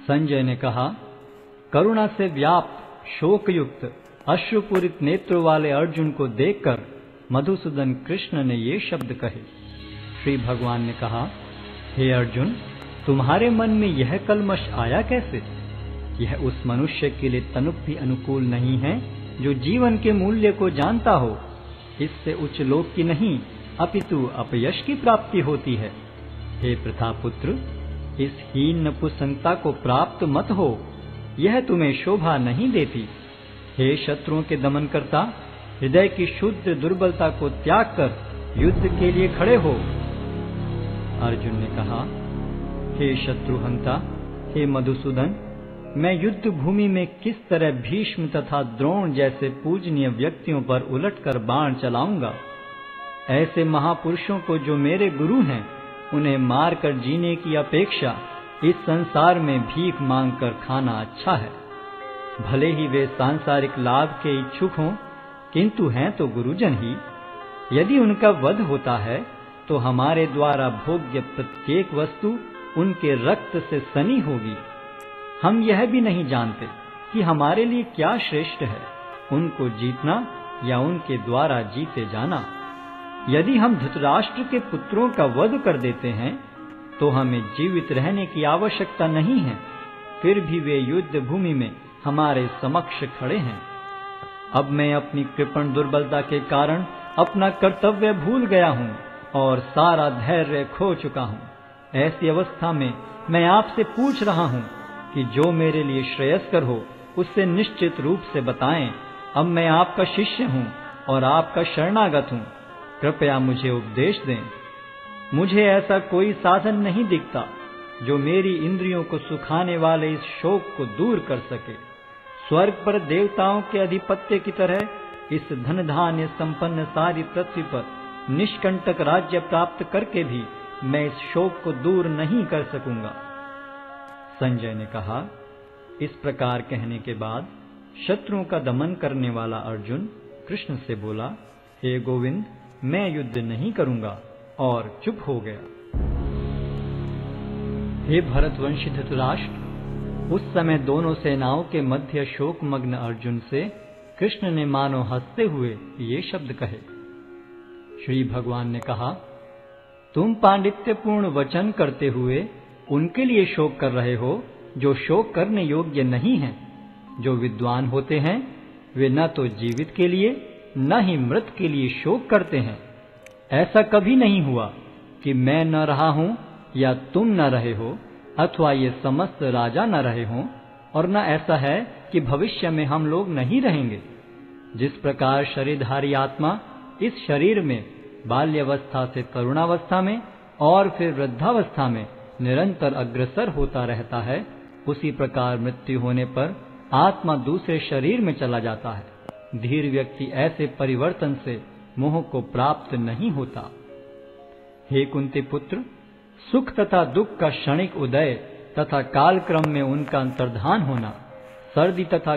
संजय ने कहा, करुणा से व्याप्त शोकयुक्त अश्रुपूरित नेत्रों वाले अर्जुन को देखकर मधुसूदन कृष्ण ने ये शब्द कहे। श्री भगवान ने कहा, हे अर्जुन, तुम्हारे मन में यह कलमश आया कैसे? यह उस मनुष्य के लिए तनुक भी अनुकूल नहीं है जो जीवन के मूल्य को जानता हो। इससे उच्च लोक की नहीं अपितु अपयश की प्राप्ति होती है। हे प्रतापुत्र, इस हीन नपुंसकता को प्राप्त मत हो, यह तुम्हें शोभा नहीं देती। हे शत्रुओं के दमन करता, हृदय की शुद्ध दुर्बलता को त्याग कर युद्ध के लिए खड़े हो। अर्जुन ने कहा, हे शत्रुहंता, हे मधुसूदन, मैं युद्ध भूमि में किस तरह भीष्म तथा द्रोण जैसे पूजनीय व्यक्तियों पर उलटकर बाण चलाऊंगा? ऐसे महापुरुषों को जो मेरे गुरु हैं, उन्हें मारकर जीने की अपेक्षा इस संसार में भीख मांगकर खाना अच्छा है। भले ही वे सांसारिक लाभ के इच्छुक हों, किंतु हैं तो गुरुजन ही। यदि उनका वध होता है तो हमारे द्वारा भोग्य प्रत्येक वस्तु उनके रक्त से सनी होगी। हम यह भी नहीं जानते कि हमारे लिए क्या श्रेष्ठ है, उनको जीतना या उनके द्वारा जीते जाना। यदि हम धृतराष्ट्र के पुत्रों का वध कर देते हैं तो हमें जीवित रहने की आवश्यकता नहीं है, फिर भी वे युद्ध भूमि में हमारे समक्ष खड़े हैं। अब मैं अपनी कृपण दुर्बलता के कारण अपना कर्तव्य भूल गया हूँ और सारा धैर्य खो चुका हूँ। ऐसी अवस्था में मैं आपसे पूछ रहा हूँ कि जो मेरे लिए श्रेयस्कर हो उससे निश्चित रूप से बताएं। अब मैं आपका शिष्य हूँ और आपका शरणागत हूँ, कृपया मुझे उपदेश दें। मुझे ऐसा कोई साधन नहीं दिखता जो मेरी इंद्रियों को सुखाने वाले इस शोक को दूर कर सके। स्वर्ग पर देवताओं के अधिपत्य की तरह इस धन धान्य संपन्न सारी पृथ्वी पर निष्कंटक राज्य प्राप्त करके भी मैं इस शोक को दूर नहीं कर सकूंगा। संजय ने कहा, इस प्रकार कहने के बाद शत्रुओं का दमन करने वाला अर्जुन कृष्ण से बोला, हे गोविंद, मैं युद्ध नहीं करूंगा, और चुप हो गया। हे भरतवंशी धृतराष्ट्र, उस समय दोनों सेनाओं के मध्य शोकमग्न अर्जुन से कृष्ण ने मानो हंसते हुए ये शब्द कहे। श्री भगवान ने कहा, तुम पांडित्यपूर्ण वचन करते हुए उनके लिए शोक कर रहे हो जो शोक करने योग्य नहीं हैं। जो विद्वान होते हैं वे न तो जीवित के लिए न ही मृत के लिए शोक करते हैं। ऐसा कभी नहीं हुआ कि मैं न रहा हूं या तुम न रहे हो, अथवा ये समस्त राजा न रहे हों, और न ऐसा है कि भविष्य में हम लोग नहीं रहेंगे। जिस प्रकार शरीरधारी आत्मा इस शरीर में बाल्यावस्था से तरुणावस्था में और फिर वृद्धावस्था में निरंतर अग्रसर होता रहता है, उसी प्रकार मृत्यु होने पर आत्मा दूसरे शरीर में चला जाता है। धीर व्यक्ति ऐसे परिवर्तन से मोह को प्राप्त नहीं होता। हे कुंती पुत्र, सुख तथा दुख का क्षणिक उदय तथा कालक्रम में उनका अंतर्धान होना, सर्दी तथा